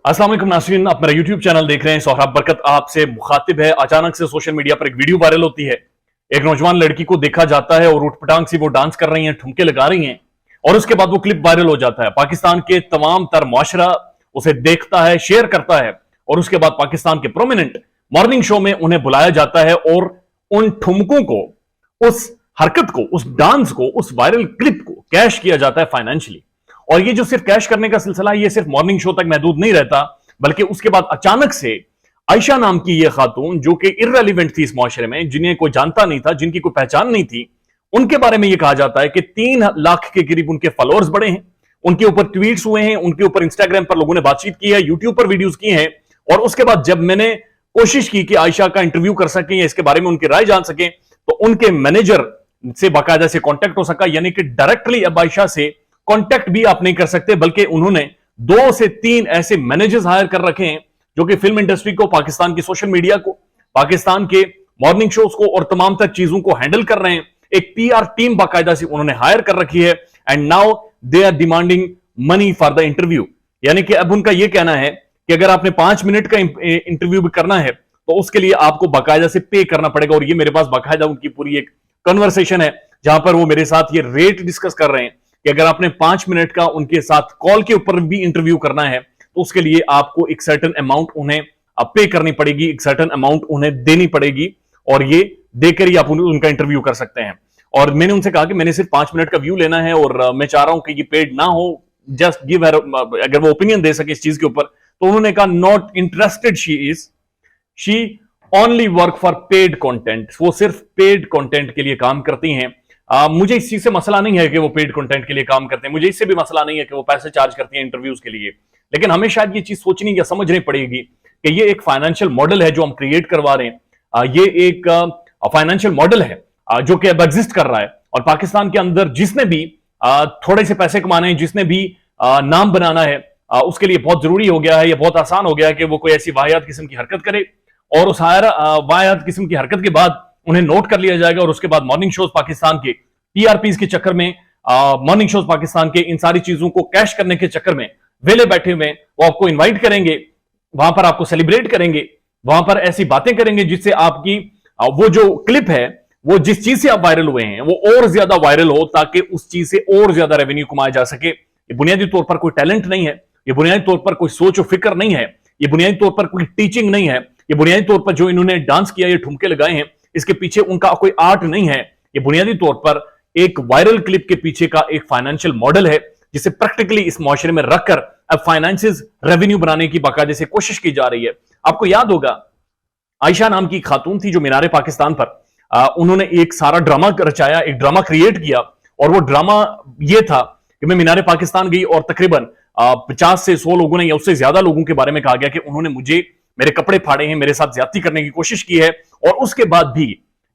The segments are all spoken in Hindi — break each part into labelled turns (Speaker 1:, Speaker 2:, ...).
Speaker 1: अस्सलाम वालेकुम नाज़रीन, आप मेरा यूट्यूब चैनल देख रहे हैं। सोहराब बरकत आपसे मुखातिब है। अचानक से सोशल मीडिया पर एक वीडियो वायरल होती है। एक नौजवान लड़की को देखा जाता है और उठपटांग से वो डांस कर रही हैं, ठुमके लगा रही हैं और उसके बाद वो क्लिप वायरल हो जाता है। पाकिस्तान के तमाम तर मुआशरा उसे देखता है, शेयर करता है और उसके बाद पाकिस्तान के प्रोमिनेंट मॉर्निंग शो में उन्हें बुलाया जाता है और उन ठुमकों को, उस हरकत को, उस डांस को, उस वायरल क्लिप को कैश किया जाता है फाइनेंशियली। और ये जो सिर्फ कैश करने का सिलसिला है, ये सिर्फ मॉर्निंग शो तक महदूद नहीं रहता, बल्कि उसके बाद अचानक से आयशा नाम की ये खातून, जो कि इर्रेलेवेंट थी इस माशरे में, जिन्हें कोई जानता नहीं था, जिनकी कोई पहचान नहीं थी, उनके बारे में यह कहा जाता है कि 3 लाख के करीब उनके फॉलोअर्स बढ़े हैं, उनके ऊपर ट्वीट्स हुए हैं, उनके ऊपर इंस्टाग्राम पर लोगों ने बातचीत की है, यूट्यूब पर वीडियोस की हैं। और उसके बाद जब मैंने कोशिश की कि आयशा का इंटरव्यू कर सकें या इसके बारे में उनकी राय जान सकें, तो उनके मैनेजर से बाकायदा से कांटेक्ट हो सका। यानी कि डायरेक्टली अब आयशा से कांटेक्ट भी आप नहीं कर सकते, बल्कि उन्होंने 2 से 3 ऐसे मैनेजर्स हायर कर रखे हैं जो कि फिल्म इंडस्ट्री को, पाकिस्तान की सोशल मीडिया को, पाकिस्तान के मॉर्निंग शोज को और तमाम तक चीजों को हैंडल कर रहे हैं। एक पीआर टीम बाकायदा से उन्होंने हायर कर रखी है and now they are demanding money for the interview. यानी कि अब उनका यह कहना है कि अगर आपने 5 मिनट का इंटरव्यू भी करना है तो उसके लिए आपको बाकायदा से पे करना पड़ेगा। और ये मेरे पास बाकायदा उनकी पूरी एक कन्वर्सेशन है जहां पर वो मेरे साथ ये रेट डिस्कस कर रहे हैं कि अगर आपने 5 मिनट का उनके साथ कॉल के ऊपर भी इंटरव्यू करना है तो उसके लिए आपको एक सर्टेन अमाउंट उन्हें पे करनी पड़ेगी, एक सर्टेन अमाउंट उन्हें देनी पड़ेगी और ये देकर ही आप उनका इंटरव्यू कर सकते हैं। और मैंने उनसे कहा कि मैंने सिर्फ 5 मिनट का व्यू लेना है और मैं चाह रहा हूं कि ये पेड ना हो, जस्ट गिव हर, अगर वो ओपिनियन दे सके इस चीज के ऊपर। तो उन्होंने कहा not interested she only work for paid content. वो सिर्फ पेड कंटेंट के लिए काम करती हैं। मुझे इस चीज से मसला नहीं है कि वो पेड कंटेंट के लिए काम करते हैं, मुझे इससे भी मसला नहीं है कि वो पैसे चार्ज करती हैं इंटरव्यूज के लिए, लेकिन हमें शायद ये चीज सोचनी या समझनी पड़ेगी कि ये एक फाइनेंशियल मॉडल है जो हम क्रिएट करवा रहे हैं। ये एक फाइनेंशियल मॉडल है जो कि अब एग्जिस्ट कर रहा है और पाकिस्तान के अंदर जिसने भी थोड़े से पैसे कमाने हैं, जिसने भी नाम बनाना है, उसके लिए बहुत जरूरी हो गया है, ये बहुत आसान हो गया है कि वो कोई ऐसी वाहियात किस्म की हरकत करे और उस वाहियात किस्म की हरकत के बाद उन्हें नोट कर लिया जाएगा और उसके बाद मॉर्निंग शोज पाकिस्तान के टीआरपीज के चक्कर में, मॉर्निंग शोज पाकिस्तान के इन सारी चीजों को कैश करने के चक्कर में वेले बैठे हुए वो आपको इनवाइट करेंगे, वहां पर आपको सेलिब्रेट करेंगे, वहां पर ऐसी बातें करेंगे जिससे आपकी वो जो क्लिप है, वो जिस चीज से आप वायरल हुए हैं वो और ज्यादा वायरल हो, ताकि उस चीज से और ज्यादा रेवेन्यू कमाया जा सके। ये बुनियादी तौर पर कोई टैलेंट नहीं है, ये बुनियादी तौर पर कोई सोच और फिक्र नहीं है, ये बुनियादी तौर पर कोई टीचिंग नहीं है, ये बुनियादी तौर पर जो इन्होंने डांस किया, ये ठुमके लगाए हैं, इसके पीछे उनका कोई आर्ट नहीं है। ये बुनियादी तौर पर एक वायरल क्लिप के पीछे का एक फाइनेंशियल मॉडल है जिसे प्रैक्टिकली इस मुआशरे में रखकर अब फाइनेंसिस रेवेन्यू बनाने की बाकायदे से कोशिश की जा रही है। आपको याद होगा आयशा नाम की खातून थी जो मीनारे पाकिस्तान पर उन्होंने एक सारा ड्रामा रचाया, एक ड्रामा क्रिएट किया और वो ड्रामा ये था कि मैं मीनारे पाकिस्तान गई और तकरीबन 50 से 100 लोगों ने या उससे ज्यादा लोगों के बारे में कहा गया कि उन्होंने मुझे, मेरे कपड़े फाड़े हैं, मेरे साथ ज्यादती करने की कोशिश की है। और उसके बाद भी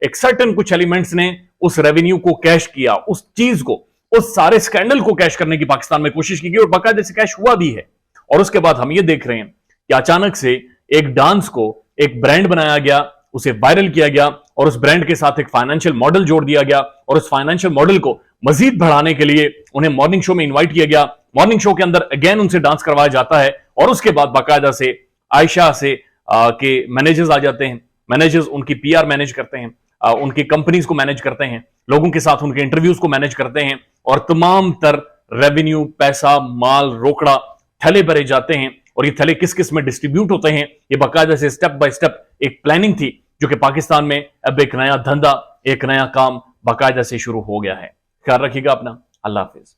Speaker 1: एक सर्टेन कुछ एलिमेंट्स ने उस रेवेन्यू को कैश किया, उस चीज को, उस सारे स्कैंडल को कैश करने की पाकिस्तान में कोशिश की गई और बाकायदे से कैश हुआ भी है। और उसके बाद हम ये देख रहे हैं कि अचानक से एक डांस को एक ब्रांड बनाया गया, उसे वायरल किया गया और उस ब्रांड के साथ एक फाइनेंशियल मॉडल जोड़ दिया गया और उस फाइनेंशियल मॉडल को मजीद बढ़ाने के लिए उन्हें मॉर्निंग शो में इन्वाइट किया गया। मॉर्निंग शो के अंदर अगेन उनसे डांस करवाया जाता है और उसके बाद बाकायदा से आयशा से के मैनेजर्स आ जाते हैं, मैनेजर्स उनकी पीआर मैनेज करते हैं, उनकी कंपनीज को मैनेज करते हैं, लोगों के साथ उनके इंटरव्यूज को मैनेज करते हैं और तमाम तर रेवेन्यू, पैसा, माल, रोकड़ा थैले भरे जाते हैं। और ये थैले किस किस में डिस्ट्रीब्यूट होते हैं, ये बाकायदा से स्टेप बाय स्टेप एक प्लानिंग थी जो कि पाकिस्तान में अब एक नया धंधा, एक नया काम बाकायदा से शुरू हो गया है। ख्याल रखिएगा अपना। अल्लाह हाफिज।